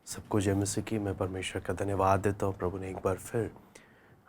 सबको जय मसीह की। मैं परमेश्वर का धन्यवाद देता हूँ। प्रभु ने एक बार फिर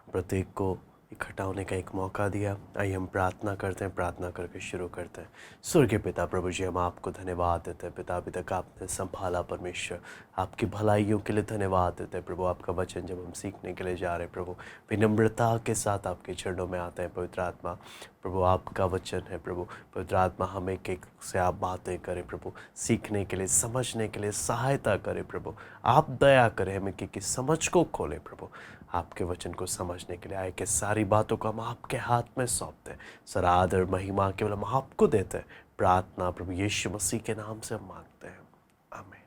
प्रत्येक को इकट्ठा होने का एक मौका दिया। आइए हम प्रार्थना करते हैं, प्रार्थना करके शुरू करते हैं। स्वर्गीय पिता प्रभु जी, हम आपको धन्यवाद देते हैं। पिता, अभी तक आपने संभाला परमेश्वर, आपकी भलाइयों के लिए धन्यवाद देते हैं प्रभु। आपका वचन जब हम सीखने के लिए जा रहे हैं प्रभु, विनम्रता के साथ आपके चरणों में आते हैं। पवित्र आत्मा प्रभु, आपका वचन है प्रभु। पवित्र आत्मा हम एक एक से आप बातें करें प्रभु, सीखने के लिए, समझने के लिए सहायता करें प्रभु। आप दया करें, हमें कि समझ को खोलें प्रभु, आपके वचन को समझने के लिए। आए कि सारी बातों को हम आपके हाथ में सौंपते हैं। सर आदर महिमा केवल हम आपको देते हैं। प्रार्थना प्रभु यीशु मसीह के नाम से हम मांगते हैं, आमीन।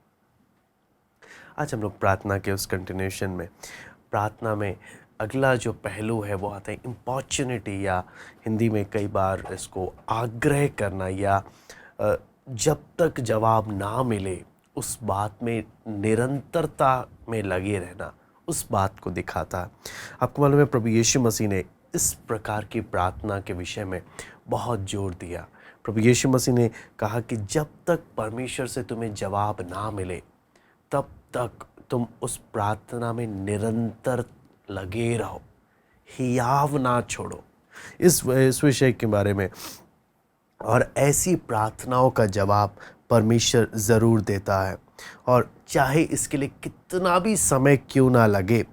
आज हम लोग प्रार्थना के उस कंटिन्यूशन में, प्रार्थना में अगला जो पहलू है वो आता है इम्पॉर्चुनिटी, या हिंदी में कई बार इसको आग्रह करना, या जब तक जवाब ना मिले उस बात में निरंतरता में लगे रहना, उस बात को दिखाता है। आपको मालूम है प्रभु यीशु मसीह ने इस प्रकार की प्रार्थना के विषय में बहुत जोर दिया। प्रभु यीशु मसीह ने कहा कि जब तक परमेश्वर से तुम्हें जवाब ना मिले तब तक तुम उस प्रार्थना में निरंतर लगे रहो, हियाव ना छोड़ो। इस विषय के बारे में, और ऐसी प्रार्थनाओं का जवाब परमेश्वर ज़रूर देता है, और चाहे इसके लिए कितना भी समय क्यों ना लगे,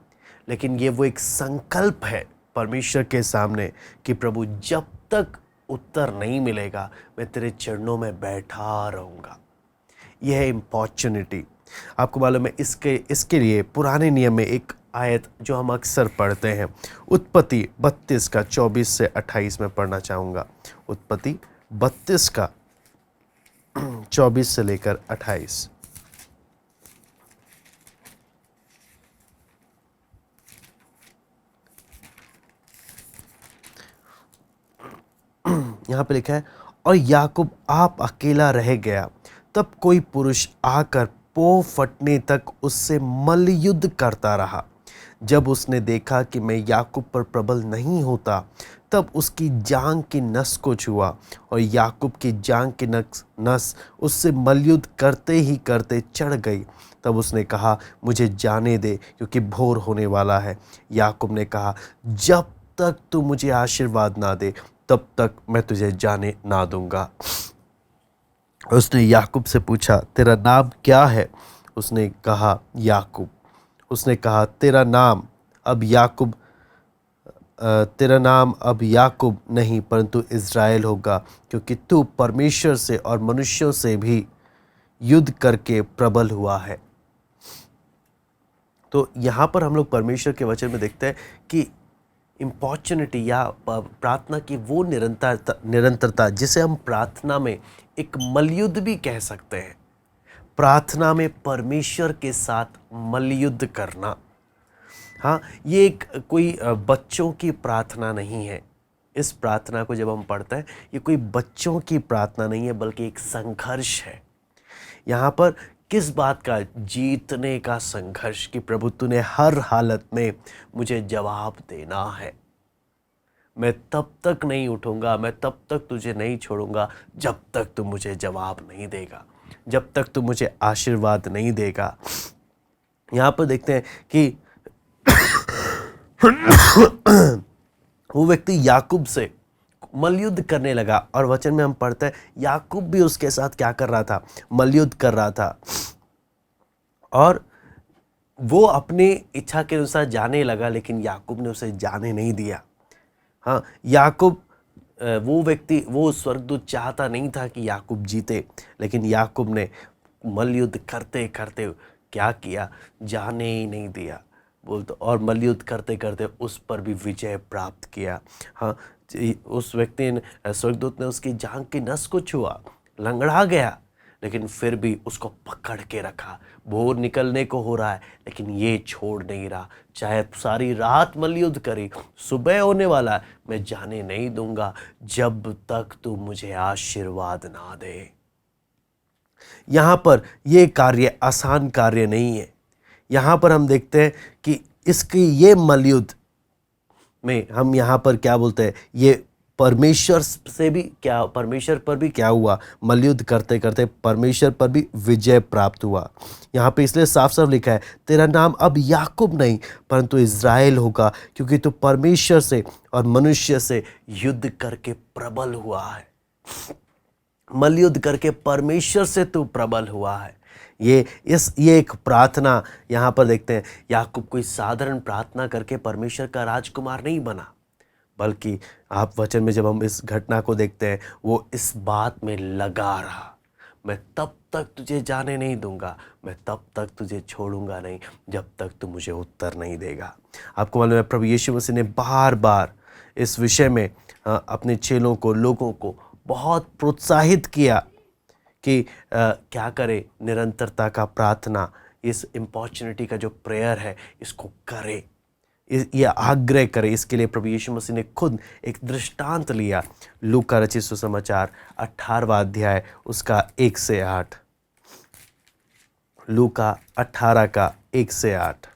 लेकिन ये वो एक संकल्प है परमेश्वर के सामने कि प्रभु जब तक उत्तर नहीं मिलेगा मैं तेरे चरणों में बैठा रहूँगा। यह है इम्पॉर्चुनिटी। आपको मालूम है इसके लिए पुराने नियम में एक आयत जो हम अक्सर पढ़ते हैं, उत्पत्ति 32 का 24 से 28 में पढ़ना चाहूँगा। उत्पत्ति 32 का 24 से लेकर 28। यहाँ पे लिखा है, और याकूब आप अकेला रह गया। तब कोई पुरुष आकर पो फटने तक उससे मल्लयुद्ध करता रहा। जब उसने देखा कि मैं याकूब पर प्रबल नहीं होता, तब उसकी जांघ की नस को छुआ, और याकूब की जांघ की नस उससे मल्लयुद्ध करते ही करते चढ़ गई। तब उसने कहा, मुझे जाने दे, क्योंकि भोर होने वाला है। याकूब ने कहा, जब तक तू मुझे आशीर्वाद ना दे तब तक मैं तुझे जाने ना दूंगा। उसने याकूब से पूछा, तेरा नाम क्या है? उसने कहा, याकूब। उसने कहा, तेरा नाम अब याकूब नहीं परंतु इज़राइल होगा, क्योंकि तू परमेश्वर से और मनुष्यों से भी युद्ध करके प्रबल हुआ है। तो यहाँ पर हम लोग परमेश्वर के वचन में देखते हैं कि इम्पॉर्चुनिटी या प्रार्थना की वो निरंतरता जिसे हम प्रार्थना में एक मल्लयुद्ध भी कह सकते हैं। प्रार्थना में परमेश्वर के साथ मल्लयुद्ध करना, हाँ, ये एक कोई बच्चों की प्रार्थना नहीं है। इस प्रार्थना को जब हम पढ़ते हैं, ये कोई बच्चों की प्रार्थना नहीं है, बल्कि एक संघर्ष है। यहाँ पर किस बात का? जीतने का संघर्ष, कि प्रभु तूने हर हालत में मुझे जवाब देना है। मैं तब तक नहीं उठूंगा, मैं तब तक तुझे नहीं छोड़ूंगा जब तक तू मुझे जवाब नहीं देगा, जब तक तू मुझे आशीर्वाद नहीं देगा। यहाँ पर देखते हैं कि वो व्यक्ति याकूब से मल्लयुद्ध करने लगा, और वचन में हम पढ़ते हैं याकूब भी उसके साथ क्या कर रहा था? मल्लयुद्ध कर रहा था, और वो अपनी इच्छा के अनुसार जाने लगा, लेकिन याकूब ने उसे जाने नहीं दिया। हाँ, याकूब वो स्वर्गदूत चाहता नहीं था कि याकूब जीते, लेकिन याकूब ने मल्लयुद्ध करते करते क्या किया? जाने ही नहीं दिया बोलते, और मल्लयुद्ध करते करते उस पर भी विजय प्राप्त किया। हाँ, उस व्यक्ति ने, स्वर्गदूत ने उसकी जांघ की नस को छुआ, लंगड़ा गया, लेकिन फिर भी उसको पकड़ के रखा। भोर निकलने को हो रहा है, लेकिन ये छोड़ नहीं रहा। चाहे सारी रात मल्लयुद्ध करी, सुबह होने वाला है, मैं जाने नहीं दूंगा जब तक तू मुझे आशीर्वाद ना दे। यहाँ पर ये कार्य आसान कार्य नहीं है। यहाँ पर हम देखते हैं कि इसकी ये मल्लयुद्ध में हम यहाँ पर क्या बोलते हैं, ये परमेश्वर से भी क्या, परमेश्वर पर भी क्या हुआ, मल्लयुद्ध करते करते परमेश्वर पर भी विजय प्राप्त हुआ। यहाँ पे इसलिए साफ साफ लिखा है, तेरा नाम अब याकूब नहीं परंतु इज़राइल होगा, क्योंकि तू परमेश्वर से और मनुष्य से युद्ध करके प्रबल हुआ है। मल्लयुद्ध करके परमेश्वर से तू प्रबल हुआ है। ये एक प्रार्थना यहाँ पर देखते हैं। याकूब कोई साधारण प्रार्थना करके परमेश्वर का राजकुमार नहीं बना, बल्कि आप वचन में जब हम इस घटना को देखते हैं, वो इस बात में लगा रहा, मैं तब तक तुझे जाने नहीं दूंगा, मैं तब तक तुझे छोड़ूंगा नहीं जब तक तू मुझे उत्तर नहीं देगा। आपको मालूम है प्रभु यीशु मसीह ने बार बार इस विषय में अपने चेलों को, लोगों को बहुत प्रोत्साहित किया कि क्या करे, निरंतरता का प्रार्थना, इस इम्पॉर्चुनिटी का जो प्रेयर है इसको करे, ये आग्रह करे। इसके लिए प्रभु यीशु मसीह ने खुद एक दृष्टांत लिया। लूका रचित सुसमाचार 18वां अध्याय उसका 1 से 8। लूका 18 का 1 से 8।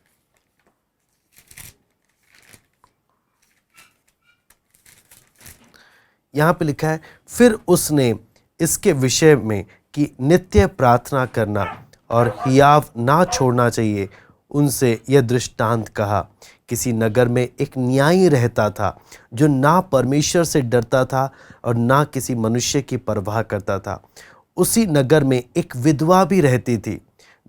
यहाँ पे लिखा है, फिर उसने इसके विषय में कि नित्य प्रार्थना करना और हियाव ना छोड़ना चाहिए, उनसे यह दृष्टांत कहा। किसी नगर में एक न्यायी रहता था जो ना परमेश्वर से डरता था और ना किसी मनुष्य की परवाह करता था। उसी नगर में एक विधवा भी रहती थी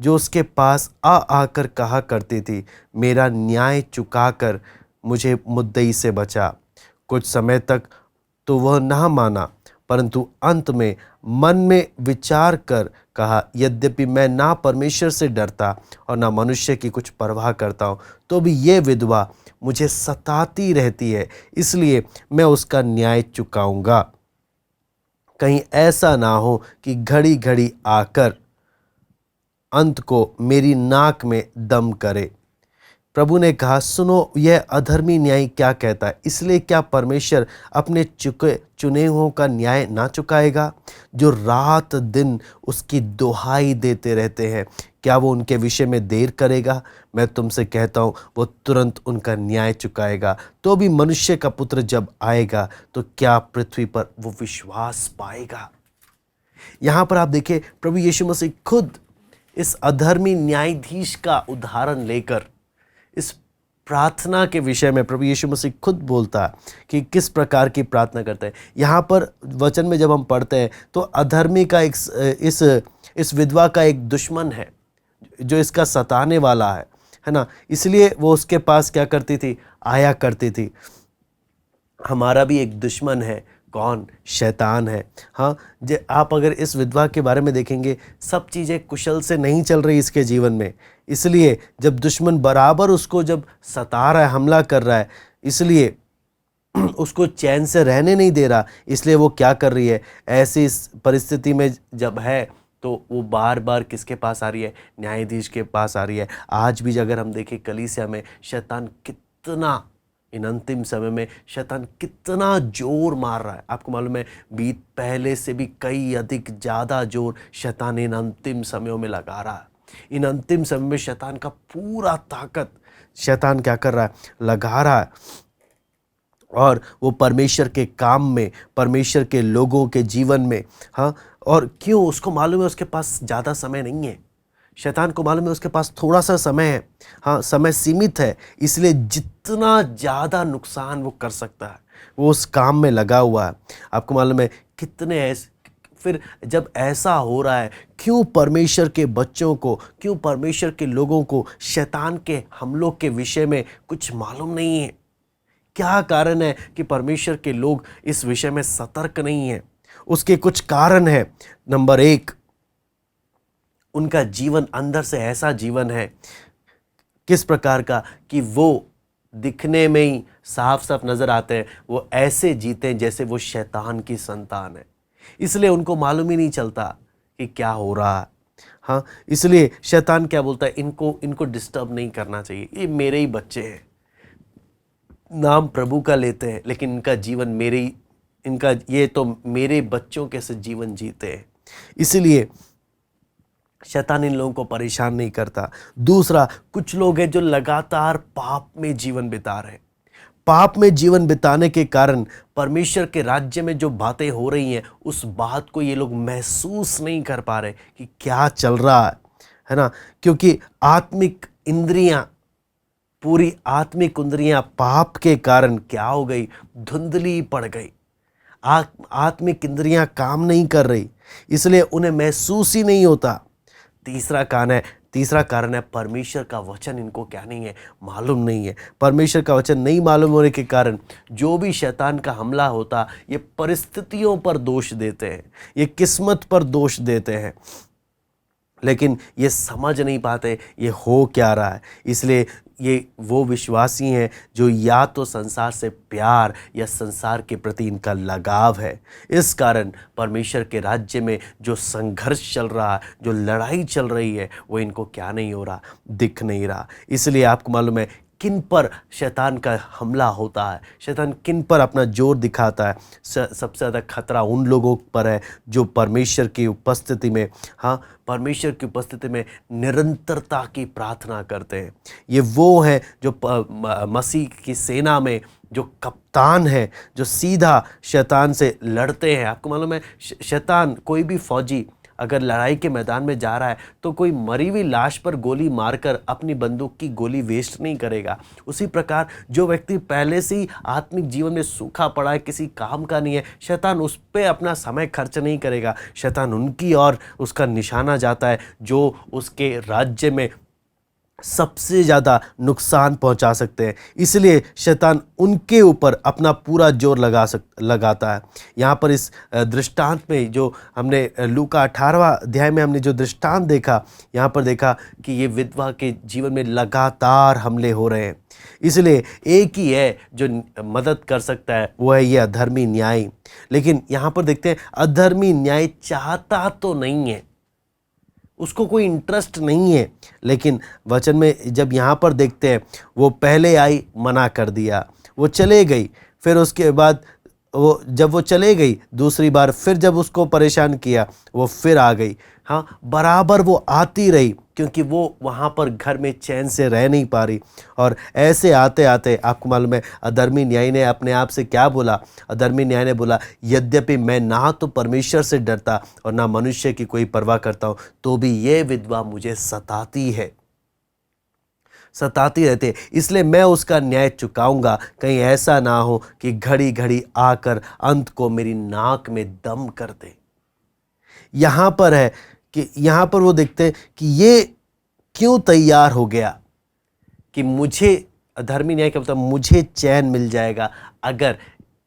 जो उसके पास आकर कहा करती थी, मेरा न्याय चुकाकर मुझे मुद्दई से बचा। कुछ समय तक तो वह ना माना, परंतु अंत में मन में विचार कर कहा, यद्यपि मैं ना परमेश्वर से डरता और ना मनुष्य की कुछ परवाह करता हूँ, तो भी ये विधवा मुझे सताती रहती है, इसलिए मैं उसका न्याय चुकाऊंगा। कहीं ऐसा ना हो कि घड़ी घड़ी आकर अंत को मेरी नाक में दम करे। प्रभु ने कहा, सुनो, यह अधर्मी न्यायी क्या कहता है, इसलिए क्या परमेश्वर अपने चुने हुओं का न्याय ना चुकाएगा, जो रात दिन उसकी दुहाई देते रहते हैं? क्या वो उनके विषय में देर करेगा? मैं तुमसे कहता हूँ, वो तुरंत उनका न्याय चुकाएगा। तो भी मनुष्य का पुत्र जब आएगा तो क्या पृथ्वी पर वो विश्वास पाएगा? यहाँ पर आप देखिए, प्रभु यीशु मसीह खुद इस अधर्मी न्यायाधीश का उदाहरण लेकर इस प्रार्थना के विषय में प्रभु यीशु मसीह खुद बोलता है कि किस प्रकार की प्रार्थना करते हैं। यहाँ पर वचन में जब हम पढ़ते हैं तो अधर्मी का इस विधवा का एक दुश्मन है जो इसका सताने वाला है ना, इसलिए वो उसके पास क्या करती थी, आया करती थी। हमारा भी एक दुश्मन है, कौन? शैतान है। हाँ, आप अगर इस विधवा के बारे में देखेंगे, सब चीज़ें कुशल से नहीं चल रही इसके जीवन में, इसलिए जब दुश्मन बराबर उसको जब सता रहा है, हमला कर रहा है, इसलिए उसको चैन से रहने नहीं दे रहा, इसलिए वो क्या कर रही है, ऐसी परिस्थिति में जब है तो वो बार बार किसके पास आ रही है? न्यायाधीश के पास आ रही है। आज भी अगर हम देखें कलीसिया में शैतान कितना, इन अंतिम समय में शैतान कितना जोर मार रहा है। आपको मालूम है, पहले से भी कई अधिक ज़्यादा जोर शैतान इन अंतिम समयों में लगा रहा है। इन अंतिम समय में शैतान का पूरा ताकत शैतान क्या कर रहा है? लगा रहा है। और वो परमेश्वर के काम में, परमेश्वर के लोगों के जीवन में, हाँ, और क्यों? उसको मालूम है उसके पास ज़्यादा समय नहीं है। शैतान को मालूम है उसके पास थोड़ा सा समय है, हाँ, समय सीमित है, इसलिए जितना ज़्यादा नुकसान वो कर सकता है वो उस काम में लगा हुआ है। आपको मालूम है कितने ऐसे, फिर जब ऐसा हो रहा है, क्यों परमेश्वर के बच्चों को, क्यों परमेश्वर के लोगों को शैतान के हमलों के विषय में कुछ मालूम नहीं है? क्या कारण है कि परमेश्वर के लोग इस विषय में सतर्क नहीं हैं? उसके कुछ कारण है। नंबर 1, उनका जीवन अंदर से ऐसा जीवन है, किस प्रकार का, कि वो दिखने में ही साफ साफ नजर आते हैं, वो ऐसे जीते हैं जैसे वो शैतान की संतान है, इसलिए उनको मालूम ही नहीं चलता कि क्या हो रहा है। हाँ, इसलिए शैतान क्या बोलता है, इनको डिस्टर्ब नहीं करना चाहिए, ये मेरे ही बच्चे हैं, नाम प्रभु का लेते हैं लेकिन इनका जीवन ये तो मेरे बच्चों के से जीवन जीते हैं, इसलिए शैतान इन लोगों को परेशान नहीं करता। दूसरा, कुछ लोग हैं जो लगातार पाप में जीवन बिता रहे हैं, पाप में जीवन बिताने के कारण परमेश्वर के राज्य में जो बातें हो रही हैं उस बात को ये लोग महसूस नहीं कर पा रहे कि क्या चल रहा है ना। क्योंकि आत्मिक इंद्रियां, पूरी आत्मिक इंद्रियां पाप के कारण क्या हो गई, धुंधली पड़ गई। आत्मिक इंद्रियां काम नहीं कर रही, इसलिए उन्हें महसूस ही नहीं होता। तीसरा कारण है परमेश्वर का वचन इनको क्या नहीं है, मालूम नहीं है। परमेश्वर का वचन नहीं मालूम होने के कारण जो भी शैतान का हमला होता, ये परिस्थितियों पर दोष देते हैं, ये किस्मत पर दोष देते हैं, लेकिन ये समझ नहीं पाते ये हो क्या रहा है। इसलिए ये वो विश्वासी हैं जो या तो संसार से प्यार या संसार के प्रति इनका लगाव है। इस कारण परमेश्वर के राज्य में जो संघर्ष चल रहा है, जो लड़ाई चल रही है, वो इनको क्या नहीं हो रहा, दिख नहीं रहा। इसलिए आपको मालूम है किन पर शैतान का हमला होता है, शैतान किन पर अपना जोर दिखाता है। सबसे ज़्यादा खतरा उन लोगों पर है जो परमेश्वर की उपस्थिति में, हाँ, परमेश्वर की उपस्थिति में निरंतरता की प्रार्थना करते हैं। ये वो है जो मसीह की सेना में जो कप्तान है, जो सीधा शैतान से लड़ते हैं। आपको मालूम है शैतान, कोई भी फौजी अगर लड़ाई के मैदान में जा रहा है तो कोई मरी हुई लाश पर गोली मारकर अपनी बंदूक की गोली वेस्ट नहीं करेगा। उसी प्रकार जो व्यक्ति पहले से ही आत्मिक जीवन में सूखा पड़ा है, किसी काम का नहीं है, शैतान उस पर अपना समय खर्च नहीं करेगा। शैतान उनकी ओर उसका निशाना जाता है जो उसके राज्य में सबसे ज़्यादा नुकसान पहुंचा सकते हैं। इसलिए शैतान उनके ऊपर अपना पूरा जोर लगाता है। यहाँ पर इस दृष्टांत में जो हमने लूका 18वां अध्याय में हमने जो दृष्टांत देखा, यहाँ पर देखा कि ये विधवा के जीवन में लगातार हमले हो रहे हैं। इसलिए एक ही है जो मदद कर सकता है, वो है ये अधर्मी न्याय। लेकिन यहाँ पर देखते हैं अधर्मी न्याय चाहता तो नहीं है, उसको कोई इंटरेस्ट नहीं है। लेकिन वचन में जब यहाँ पर देखते हैं, वो पहले आई, मना कर दिया, वो चले गई, फिर उसके बाद जब वो चले गई दूसरी बार, फिर जब उसको परेशान किया वो फिर आ गई। हाँ, बराबर वो आती रही क्योंकि वो वहाँ पर घर में चैन से रह नहीं पा रही। और ऐसे आते आते आपको मालूम है अधर्मी न्यायी ने अपने आप से क्या बोला। अधर्मी न्यायी ने बोला, यद्यपि मैं ना तो परमेश्वर से डरता और ना मनुष्य की कोई परवाह करता हूँ, तो भी ये विधवा मुझे सताती रहते, इसलिए मैं उसका न्याय चुकाऊंगा। कहीं ऐसा ना हो कि घड़ी घड़ी आकर अंत को मेरी नाक में दम कर दे। यहाँ पर है कि यहाँ पर वो देखते हैं कि ये क्यों तैयार हो गया कि मुझे, धर्मी न्याय का मतलब मुझे चैन मिल जाएगा अगर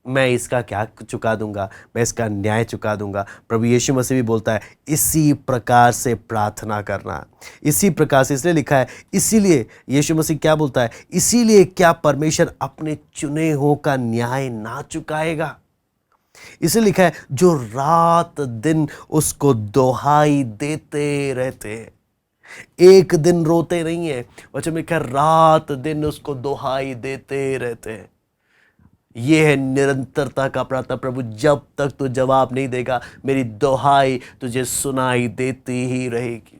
मैं इसका क्या चुका दूंगा, मैं इसका न्याय चुका दूंगा। प्रभु यीशु मसीह भी बोलता है इसी प्रकार से प्रार्थना करना, इसी प्रकार से। इसलिए लिखा है, इसीलिए यीशु मसीह क्या बोलता है, इसीलिए क्या परमेश्वर अपने चुने हुओं का न्याय ना चुकाएगा। इसे लिखा है जो रात दिन उसको दोहाई देते रहते हैं, एक दिन रोते नहीं है। वचन में लिखा है रात दिन उसको दोहाई देते रहते हैं। ये है निरंतरता का प्रार्थना। प्रभु जब तक तू जवाब नहीं देगा, मेरी दोहाई तुझे सुनाई देती ही रहेगी।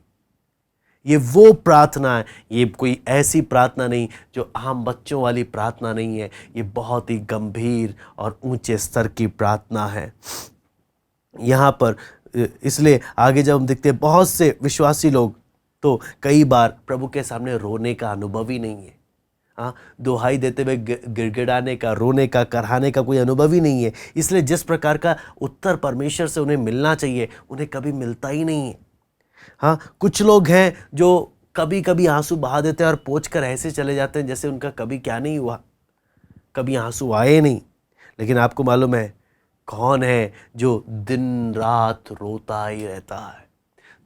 ये वो प्रार्थना है, ये कोई ऐसी प्रार्थना नहीं जो आम बच्चों वाली प्रार्थना नहीं है, ये बहुत ही गंभीर और ऊंचे स्तर की प्रार्थना है। यहाँ पर इसलिए आगे जब हम देखते हैं बहुत से विश्वासी लोग तो कई बार प्रभु के सामने रोने का अनुभव ही नहीं है। हाँ, दुहाई देते हुए गिड़गिड़ाने का, रोने का, कराहने का कोई अनुभव ही नहीं है। इसलिए जिस प्रकार का उत्तर परमेश्वर से उन्हें मिलना चाहिए उन्हें कभी मिलता ही नहीं है। हाँ, कुछ लोग हैं जो कभी कभी आंसू बहा देते हैं और पोंछ कर ऐसे चले जाते हैं जैसे उनका कभी क्या नहीं हुआ, कभी आंसू आए नहीं। लेकिन आपको मालूम है कौन है जो दिन रात रोता ही रहता है,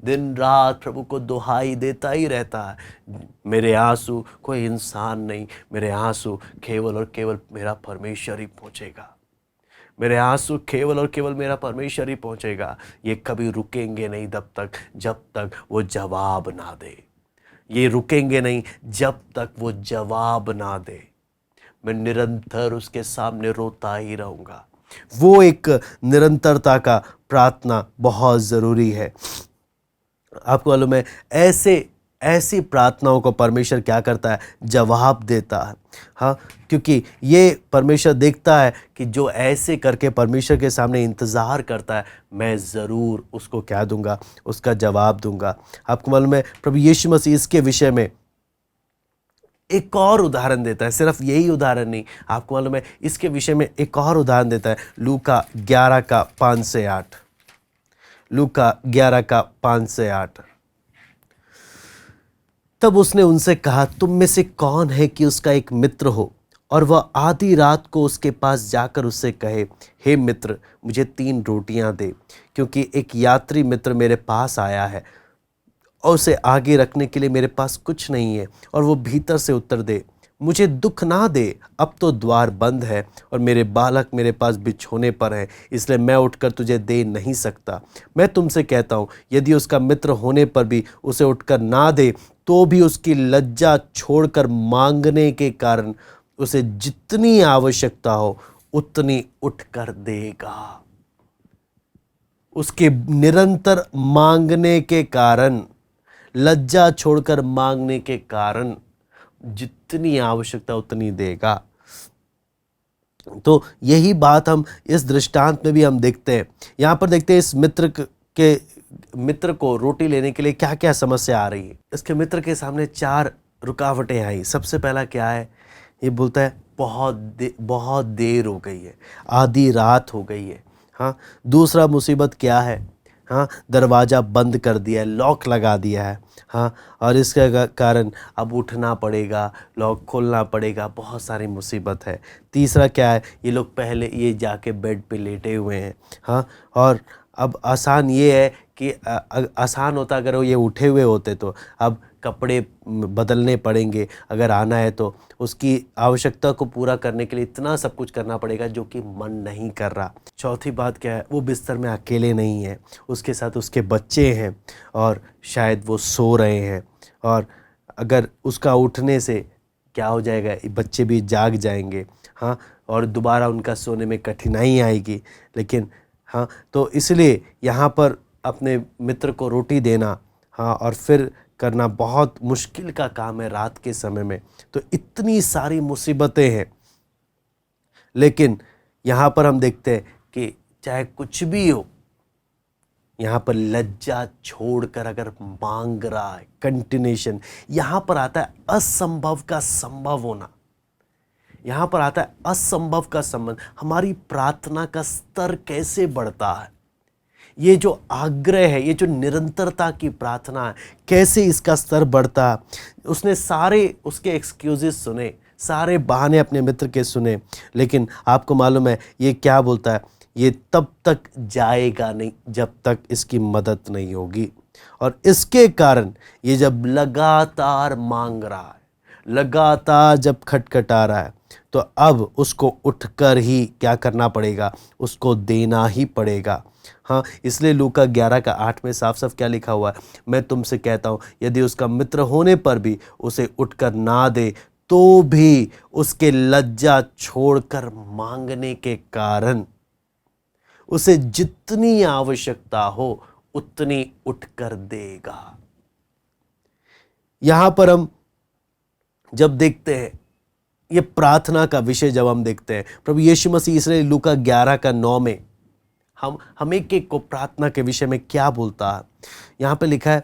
दिन रात प्रभु को दुहाई देता ही रहता है। मेरे आंसू कोई इंसान नहीं, मेरे आंसू केवल और केवल मेरा परमेश्वर ही पहुँचेगा, मेरे आंसू केवल और केवल मेरा परमेश्वर ही पहुँचेगा। ये कभी रुकेंगे नहीं जब तक वो जवाब ना दे। ये रुकेंगे नहीं जब तक वो जवाब ना दे। मैं निरंतर उसके सामने रोता ही रहूँगा। वो एक निरंतरता का प्रार्थना बहुत ज़रूरी है। आपको मालूम है ऐसे ऐसी प्रार्थनाओं को परमेश्वर क्या करता है, जवाब देता है। हाँ, क्योंकि ये परमेश्वर देखता है कि जो ऐसे करके परमेश्वर के सामने इंतज़ार करता है, मैं ज़रूर उसको क्या दूंगा, उसका जवाब दूंगा। आपको मालूम है प्रभु यीशु मसीह इसके विषय में एक और उदाहरण देता है, सिर्फ यही उदाहरण नहीं, आपको मालूम है इसके विषय में एक और उदाहरण देता है। लूका 11 का 5 से 8, लूका 11 का 5 से 8। तब उसने उनसे कहा, तुम में से कौन है कि उसका एक मित्र हो और वह आधी रात को उसके पास जाकर उससे कहे, हे मित्र, मुझे 3 रोटियां दे, क्योंकि एक यात्री मित्र मेरे पास आया है और उसे आगे रखने के लिए मेरे पास कुछ नहीं है। और वो भीतर से उत्तर दे, मुझे दुख ना दे, अब तो द्वार बंद है और मेरे बालक मेरे पास बिछोने पर है, इसलिए मैं उठकर तुझे दे नहीं सकता। मैं तुमसे कहता हूँ, यदि उसका मित्र होने पर भी उसे उठकर ना दे, तो भी उसकी लज्जा छोड़कर मांगने के कारण उसे जितनी आवश्यकता हो उतनी उठकर देगा। उसके निरंतर मांगने के कारण, लज्जा छोड़कर मांगने के कारण जितनी आवश्यकता उतनी देगा। तो यही बात हम इस दृष्टांत में भी हम देखते हैं। यहाँ पर देखते हैं इस मित्र को रोटी लेने के लिए क्या क्या समस्या आ रही है। इसके मित्र के सामने 4 रुकावटें आई। सबसे पहला क्या है, ये बोलता है बहुत देर हो गई है, आधी रात हो गई है। हाँ, दूसरा मुसीबत क्या है, हाँ, दरवाज़ा बंद कर दिया है, लॉक लगा दिया है। हाँ, और इसके कारण अब उठना पड़ेगा, लॉक खोलना पड़ेगा, बहुत सारी मुसीबत है। तीसरा क्या है, ये लोग पहले ये जाके बेड पे लेटे हुए हैं। हाँ, और अब आसान ये है कि आसान होता अगर वो ये उठे हुए होते, तो अब कपड़े बदलने पड़ेंगे, अगर आना है तो उसकी आवश्यकता को पूरा करने के लिए इतना सब कुछ करना पड़ेगा जो कि मन नहीं कर रहा। चौथी बात क्या है, वो बिस्तर में अकेले नहीं है, उसके साथ उसके बच्चे हैं और शायद वो सो रहे हैं, और अगर उसका उठने से क्या हो जाएगा, बच्चे भी जाग जाएंगे। हाँ, और दोबारा उनका सोने में कठिनाई आएगी। लेकिन हाँ, तो इसलिए यहाँ पर अपने मित्र को रोटी देना, हाँ, और फिर करना बहुत मुश्किल का काम है रात के समय में। तो इतनी सारी मुसीबतें हैं, लेकिन यहाँ पर हम देखते हैं कि चाहे कुछ भी हो, यहाँ पर लज्जा छोड़कर अगर मांग रहा है, कंटिन्यूशन, यहाँ पर आता है असंभव का संभव होना। यहाँ पर आता है असंभव का संबंध। हमारी प्रार्थना का स्तर कैसे बढ़ता है, ये जो आग्रह है, ये जो निरंतरता की प्रार्थना है, कैसे इसका स्तर बढ़ता है। उसने सारे उसके एक्सक्यूजेस सुने, सारे बहाने अपने मित्र के सुने, लेकिन आपको मालूम है ये क्या बोलता है, ये तब तक जाएगा नहीं जब तक इसकी मदद नहीं होगी। और इसके कारण ये जब लगातार मांग रहा है, लगातार जब खटखटा रहा है, तो अब उसको उठकर ही क्या करना पड़ेगा, उसको देना ही पड़ेगा। हाँ, इसलिए लूका 11 का 8 में साफ साफ क्या लिखा हुआ है, मैं तुमसे कहता हूँ, यदि उसका मित्र होने पर भी उसे उठकर ना दे, तो भी उसके लज्जा छोड़कर मांगने के कारण उसे जितनी आवश्यकता हो उतनी उठकर देगा। यहां पर हम जब देखते हैं ये प्रार्थना का विषय, जब हम देखते हैं प्रभु यीशु मसीह इसलिए लूका 11 का 9 में हम एक को प्रार्थना के विषय में क्या बोलता है। यहाँ पे लिखा है,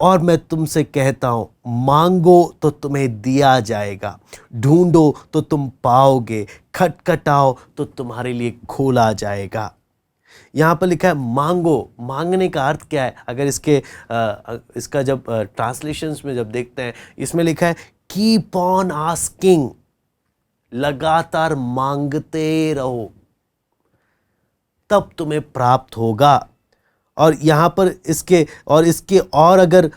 और मैं तुमसे कहता हूँ, मांगो तो तुम्हें दिया जाएगा, ढूंढो तो तुम पाओगे, खटखटाओ तो तुम्हारे लिए खोला जाएगा। यहाँ पर लिखा है मांगो। मांगने का अर्थ क्या है, अगर इसका जब ट्रांसलेशंस में जब देखते हैं, इसमें लिखा है कीप ऑन आस्किंग, लगातार मांगते रहो तब तुम्हें प्राप्त होगा। और यहाँ पर इसके और अगर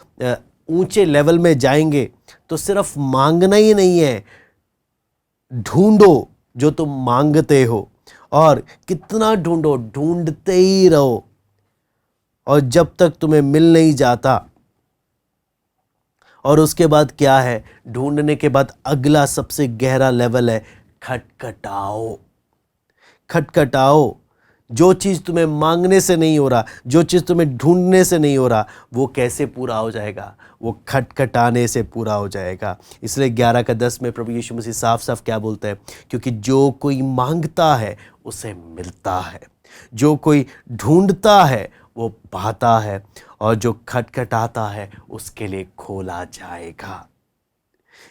ऊंचे लेवल में जाएंगे तो सिर्फ मांगना ही नहीं है, ढूंढो जो तुम मांगते हो, और कितना ढूंढो, ढूंढते ही रहो, और जब तक तुम्हें मिल नहीं जाता। और उसके बाद क्या है, ढूंढने के बाद अगला सबसे गहरा लेवल है खटखटाओ। खटखटाओ, जो चीज़ तुम्हें मांगने से नहीं हो रहा, जो चीज़ तुम्हें ढूंढने से नहीं हो रहा, वो कैसे पूरा हो जाएगा? वो खटखटाने से पूरा हो जाएगा। इसलिए 11 का 10 में प्रभु यीशु मसीह साफ साफ क्या बोलते हैं? क्योंकि जो कोई मांगता है उसे मिलता है, जो कोई ढूंढता है वो पाता है, और जो खटखटाता है उसके लिए खोला जाएगा।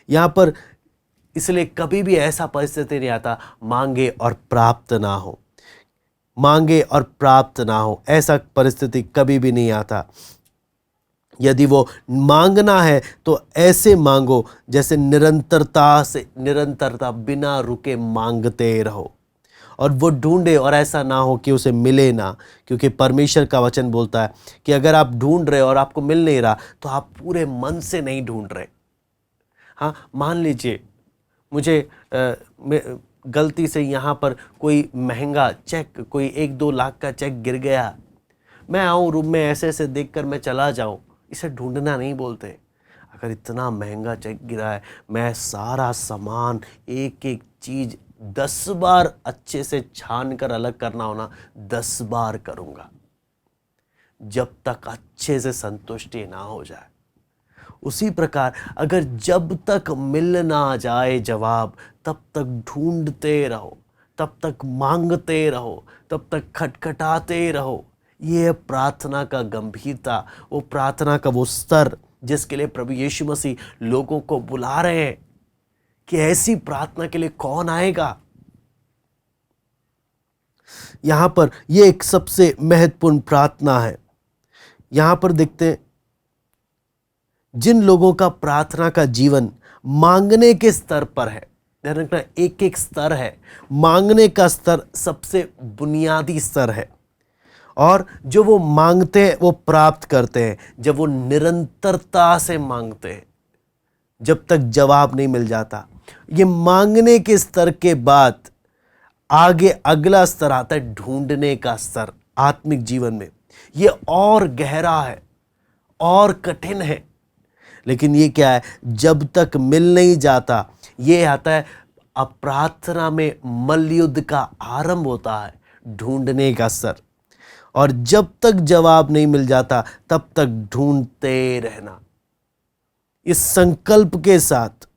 यहाँ पर इसलिए कभी भी ऐसा परिस्थिति नहीं आता मांगे और प्राप्त ना हो, मांगे और प्राप्त ना हो, ऐसा परिस्थिति कभी भी नहीं आता। यदि वो मांगना है तो ऐसे मांगो जैसे निरंतरता बिना रुके मांगते रहो, और वो ढूंढे, और ऐसा ना हो कि उसे मिले ना। क्योंकि परमेश्वर का वचन बोलता है कि अगर आप ढूंढ रहे और आपको मिल नहीं रहा तो आप पूरे मन से नहीं ढूंढ रहे। हाँ, मान लीजिए मुझे गलती से यहाँ पर कोई महंगा चेक, कोई 1-2 लाख का चेक गिर गया, मैं आऊँ रूम में ऐसे ऐसे देखकर मैं चला जाऊँ, इसे ढूंढना नहीं बोलते। अगर इतना महंगा चेक गिरा है, मैं सारा सामान, एक एक चीज़ 10 बार अच्छे से छान कर अलग करना हो ना, 10 बार करूँगा, जब तक अच्छे से संतुष्टि ना हो जाए। उसी प्रकार अगर जब तक मिल ना जाए जवाब, तब तक ढूंढते रहो, तब तक मांगते रहो, तब तक खटखटाते रहो। ये है प्रार्थना का गंभीरता, वो प्रार्थना का वो स्तर जिसके लिए प्रभु यीशु मसीह लोगों को बुला रहे हैं कि ऐसी प्रार्थना के लिए कौन आएगा। यहां पर ये एक सबसे महत्वपूर्ण प्रार्थना है। यहां पर देखते हैं जिन लोगों का प्रार्थना का जीवन मांगने के स्तर पर है, ध्यान रखना एक एक स्तर है, मांगने का स्तर सबसे बुनियादी स्तर है, और जो वो मांगते हैं वो प्राप्त करते हैं जब वो निरंतरता से मांगते हैं, जब तक जवाब नहीं मिल जाता। ये मांगने के स्तर के बाद आगे अगला स्तर आता है ढूंढने का स्तर। आत्मिक जीवन में ये और गहरा है और कठिन है, लेकिन ये क्या है, जब तक मिल नहीं जाता, ये आता है अब प्रार्थना में मल्लयुद्ध का आरंभ होता है, ढूंढने का स्तर। और जब तक जवाब नहीं मिल जाता तब तक ढूंढते रहना, इस संकल्प के साथ।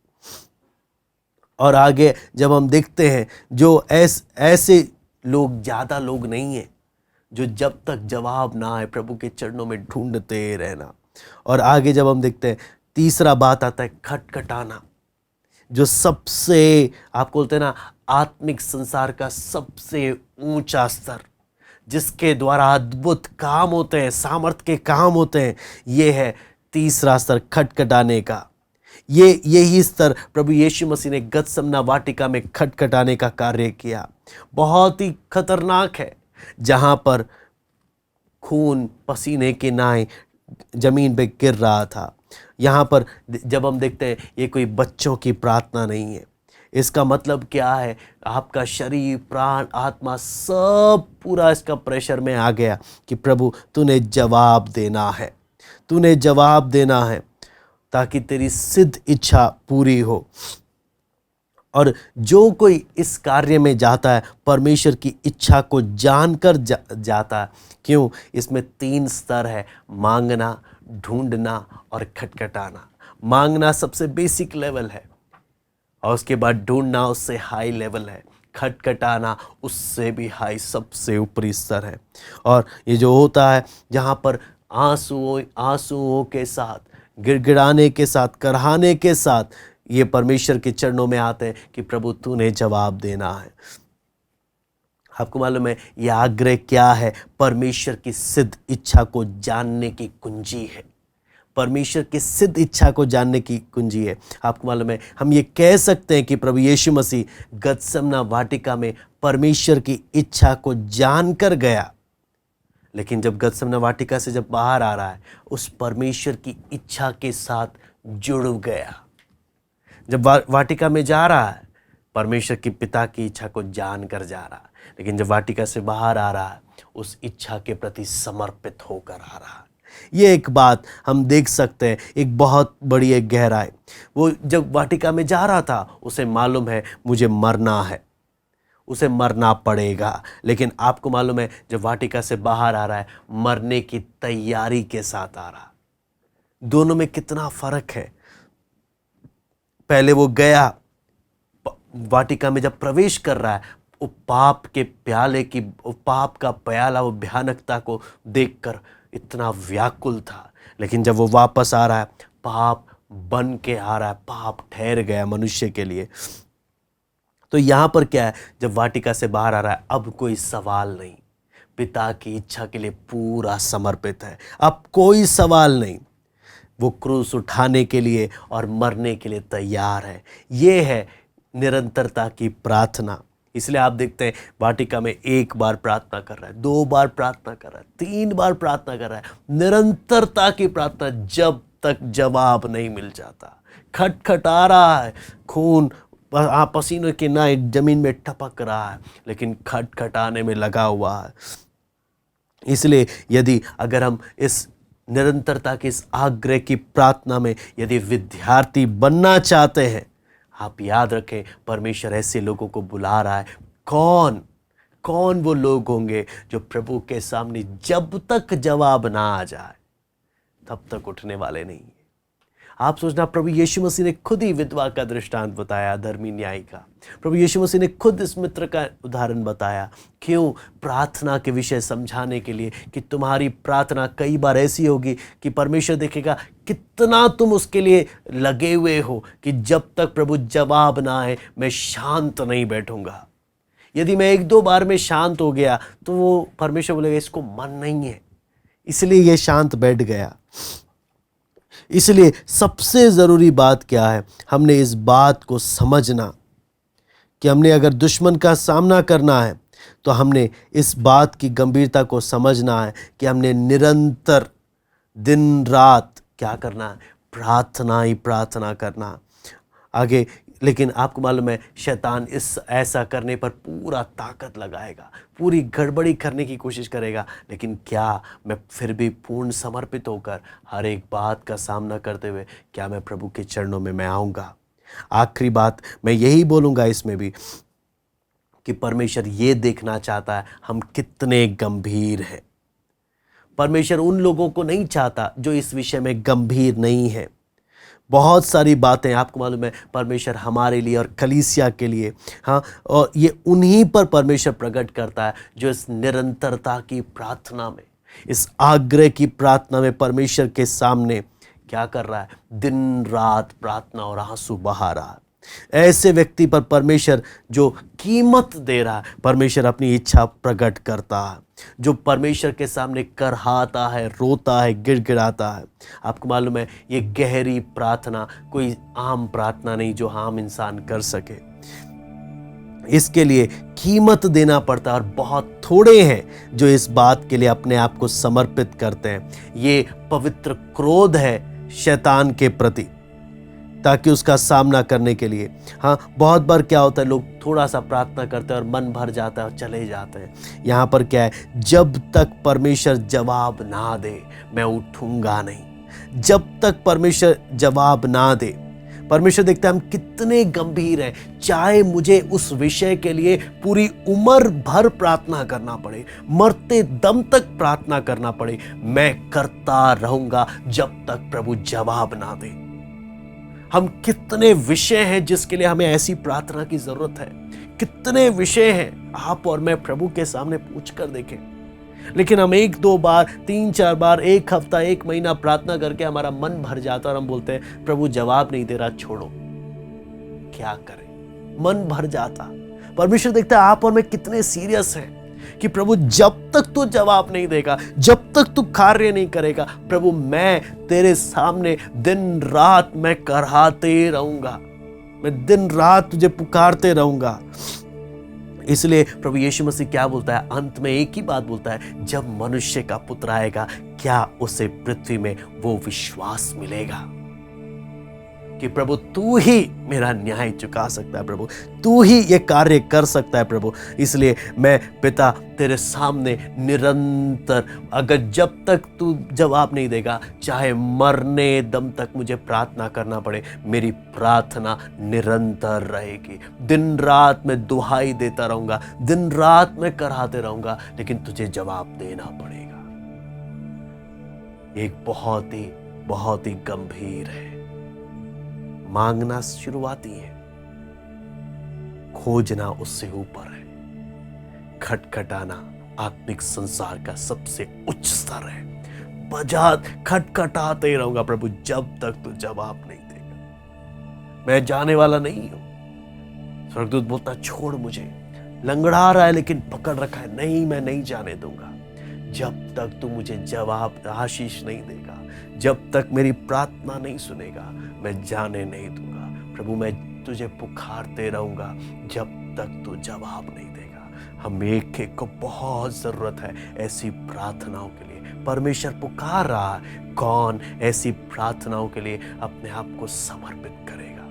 और आगे जब हम देखते हैं जो ऐसे लोग, ज़्यादा लोग नहीं हैं जो जब तक जवाब ना आए प्रभु के चरणों में ढूंढते रहना। और आगे जब हम देखते हैं, तीसरा बात आता है खटखटाना, जो सबसे, आप बोलते हैं ना, आत्मिक संसार का सबसे ऊंचा स्तर, जिसके द्वारा अद्भुत काम होते हैं, सामर्थ के काम होते हैं, ये है तीसरा स्तर, खटखटाने का। यही स्तर प्रभु यीशु मसीह ने गतसमना वाटिका में खटखटाने का कार्य किया। बहुत ही खतरनाक है, जहां पर खून पसीने के नाए जमीन पे गिर रहा था। यहाँ पर जब हम देखते हैं, ये कोई बच्चों की प्रार्थना नहीं है। इसका मतलब क्या है, आपका शरीर, प्राण, आत्मा सब पूरा इसका प्रेशर में आ गया कि प्रभु तूने जवाब देना है, तूने जवाब देना है, ताकि तेरी सिद्ध इच्छा पूरी हो। और जो कोई इस कार्य में जाता है, परमेश्वर की इच्छा को जानकर जाता है। क्यों? इसमें 3 स्तर है, मांगना, ढूंढना और खटखटाना। मांगना सबसे बेसिक लेवल है, और उसके बाद ढूंढना उससे हाई लेवल है, खटखटाना उससे भी हाई, सबसे ऊपरी स्तर है। और ये जो होता है, जहाँ पर आंसुओं के साथ, गिड़गिड़ाने के साथ, कराहने के साथ ये परमेश्वर के चरणों में आते हैं कि प्रभु तूने जवाब देना है। आपको मालूम है यह आग्रह क्या है? परमेश्वर की सिद्ध इच्छा को जानने की कुंजी है। परमेश्वर की सिद्ध इच्छा को जानने की कुंजी है। आपको मालूम है, हम ये कह सकते हैं कि प्रभु यीशु मसीह गतसमना वाटिका में परमेश्वर की इच्छा को जानकर गया, लेकिन जब गतसमना वाटिका से जब बाहर आ रहा है, उस परमेश्वर की इच्छा के साथ जुड़ गया। जब वाटिका में जा रहा है, परमेश्वर की पिता की इच्छा को जानकर जा रहा है, लेकिन जब वाटिका से बाहर आ रहा है, उस इच्छा के प्रति समर्पित होकर आ रहा है। ये एक बात हम देख सकते हैं, एक बहुत बड़ी एक गहराई। वो जब वाटिका में जा रहा था, उसे मालूम है मुझे मरना है, उसे मरना पड़ेगा। लेकिन आपको मालूम है जब वाटिका से बाहर आ रहा है, मरने की तैयारी के साथ आ रहा। दोनों में कितना फर्क है। पहले वो गया, वाटिका में जब प्रवेश कर रहा है, वो पाप के प्याले की, वो पाप का प्याला, वो भयानकता को देखकर इतना व्याकुल था। लेकिन जब वो वापस आ रहा है, पाप बन के आ रहा है, पाप ठहर गया मनुष्य के लिए। तो यहां पर क्या है, जब वाटिका से बाहर आ रहा है, अब कोई सवाल नहीं, पिता की इच्छा के लिए पूरा समर्पित है। अब कोई सवाल नहीं, वो क्रूस उठाने के लिए और मरने के लिए तैयार है। ये है निरंतरता की प्रार्थना। इसलिए आप देखते हैं वाटिका में एक बार प्रार्थना कर रहा है, 2 बार प्रार्थना कर रहा है, 3 बार प्रार्थना कर रहा है। निरंतरता की प्रार्थना, जब तक जवाब नहीं मिल जाता। खटखटा रहा है, खून पसीने के ना जमीन में टपक रहा है, लेकिन खटखटाने में लगा हुआ है। इसलिए यदि अगर हम इस निरंतरता की इस आग्रह की प्रार्थना में यदि विद्यार्थी बनना चाहते हैं, आप याद रखें परमेश्वर ऐसे लोगों को बुला रहा है। कौन कौन वो लोग होंगे जो प्रभु के सामने जब तक जवाब ना आ जाए तब तक उठने वाले नहीं। आप सोचना, प्रभु यीशु मसीह ने खुद ही विधवा का दृष्टांत बताया, धर्मी न्यायी का। प्रभु यीशु मसीह ने खुद इस मित्र का उदाहरण बताया। क्यों? प्रार्थना के विषय समझाने के लिए कि तुम्हारी प्रार्थना कई बार ऐसी होगी कि परमेश्वर देखेगा कितना तुम उसके लिए लगे हुए हो, कि जब तक प्रभु जवाब ना आए मैं शांत नहीं बैठूंगा। यदि मैं 1-2 बार में शांत हो गया तो वो परमेश्वर बोलेगा इसको मन नहीं है, इसलिए ये शांत बैठ गया। इसलिए सबसे ज़रूरी बात क्या है, हमने इस बात को समझना कि हमने अगर दुश्मन का सामना करना है तो हमने इस बात की गंभीरता को समझना है कि हमने निरंतर दिन रात क्या करना है, प्रार्थना ही प्रार्थना करना आगे। लेकिन आपको मालूम है शैतान इस ऐसा करने पर पूरा ताकत लगाएगा, पूरी गड़बड़ी करने की कोशिश करेगा। लेकिन क्या मैं फिर भी पूर्ण समर्पित होकर हर एक बात का सामना करते हुए क्या मैं प्रभु के चरणों में मैं आऊँगा? आखिरी बात मैं यही बोलूँगा इसमें भी कि परमेश्वर ये देखना चाहता है हम कितने गंभीर हैं। परमेश्वर उन लोगों को नहीं चाहता जो इस विषय में गंभीर नहीं है। बहुत सारी बातें आपको मालूम है परमेश्वर हमारे लिए और कलीसिया के लिए, हाँ, और ये उन्हीं पर परमेश्वर प्रकट करता है जो इस निरंतरता की प्रार्थना में, इस आग्रह की प्रार्थना में परमेश्वर के सामने क्या कर रहा है, दिन रात प्रार्थना और आंसू बहा रहा है। ऐसे व्यक्ति पर परमेश्वर जो कीमत दे रहा है, परमेश्वर अपनी इच्छा प्रकट करता है। जो परमेश्वर के सामने करहाता है, रोता है, गिड़गिड़ाता है। आपको मालूम है ये गहरी प्रार्थना कोई आम प्रार्थना नहीं जो आम इंसान कर सके। इसके लिए कीमत देना पड़ता है और बहुत थोड़े हैं जो इस बात के लिए अपने आप को समर्पित करते हैं। ये पवित्र क्रोध है शैतान के प्रति, ताकि उसका सामना करने के लिए। हाँ, बहुत बार क्या होता है, लोग थोड़ा सा प्रार्थना करते हैं और मन भर जाता है और चले जाते हैं। यहाँ पर क्या है, जब तक परमेश्वर जवाब ना दे मैं उठूंगा नहीं। जब तक परमेश्वर जवाब ना दे, परमेश्वर देखता है हम कितने गंभीर हैं। चाहे मुझे उस विषय के लिए पूरी उम्र भर प्रार्थना करना पड़े, मरते दम तक प्रार्थना करना पड़े, मैं करता रहूंगा जब तक प्रभु जवाब ना दे। हम कितने विषय हैं जिसके लिए हमें ऐसी प्रार्थना की जरूरत है। कितने विषय हैं आप और मैं प्रभु के सामने पूछ कर देखें। लेकिन हम 1-2 बार, 3-4 बार, 1 हफ्ता, 1 महीना प्रार्थना करके हमारा मन भर जाता और हम बोलते हैं प्रभु जवाब नहीं दे रहा, छोड़ो। क्या करें, मन भर जाता। परमेश्वर देखता है आप और मैं कितने सीरियस हैं कि प्रभु जब तक तू जवाब नहीं देगा, जब तक तू कार्य नहीं करेगा, प्रभु मैं तेरे सामने दिन रात मैं करहाते रहूंगा, मैं दिन रात तुझे पुकारते रहूंगा। इसलिए प्रभु यीशु मसीह क्या बोलता है, अंत में एक ही बात बोलता है, जब मनुष्य का पुत्र आएगा क्या उसे पृथ्वी में वो विश्वास मिलेगा? कि प्रभु तू ही मेरा न्याय चुका सकता है प्रभु, तू ही ये कार्य कर सकता है प्रभु। इसलिए मैं पिता तेरे सामने निरंतर, अगर जब तक तू जवाब नहीं देगा, चाहे मरने दम तक मुझे प्रार्थना करना पड़े, मेरी प्रार्थना निरंतर रहेगी। दिन रात मैं दुहाई देता रहूंगा, दिन रात मैं कराते रहूंगा, लेकिन तुझे जवाब देना पड़ेगा। एक बहुत ही गंभीर है। मांगना शुरुआती है, खोजना उससे ऊपर है, खटखटाना आत्मिक संसार का सबसे उच्च स्तर है। बजात खटखटाते ही रहूंगा प्रभु जब तक तू जवाब नहीं देगा। मैं जाने वाला नहीं हूं। स्वर्गदूत बोलता छोड़ मुझे, लंगड़ा रहा है लेकिन पकड़ रखा है, नहीं मैं नहीं जाने दूंगा जब तक तू मुझे जवाब आशीष नहीं देगा, जब तक मेरी प्रार्थना नहीं सुनेगा, मैं जाने नहीं दूंगा। प्रभु मैं तुझे पुकारते रहूंगा जब तक तू जवाब नहीं देगा। हम एक को बहुत जरूरत है ऐसी प्रार्थनाओं के लिए। परमेश्वर पुकार रहा है, कौन ऐसी प्रार्थनाओं के लिए अपने आप को समर्पित करेगा,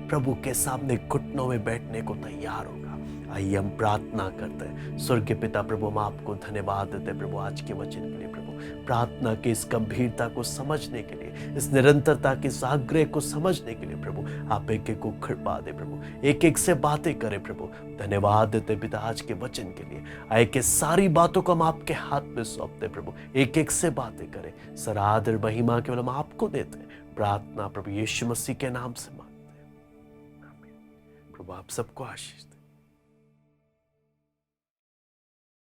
प्रभु के सामने घुटनों में बैठने को तैयार होगा। आइए हम प्रार्थना करते हैं। स्वर्गीय पिता प्रभु, हम आपको धन्यवाद देते हैं प्रभु आज के वचन के लिए प्रभु, प्रार्थना की इस गंभीरता को समझने के लिए, इस निरंतरता के इस आग्रह को समझने के लिए प्रभु आप एक एक को कृपा दे प्रभु, एक एक से बातें करें प्रभु। धन्यवाद देते पिता आज के वचन के लिए। आए के सारी बातों को हम आपके हाथ में सौंपते प्रभु, एक एक से बातें करें। सारा आदर महिमा केवल हम आपको देते हैं। प्रार्थना प्रभु यीशु मसीह के नाम से मांगते हैं, आमीन। प्रभु आप सबको आशीष दे।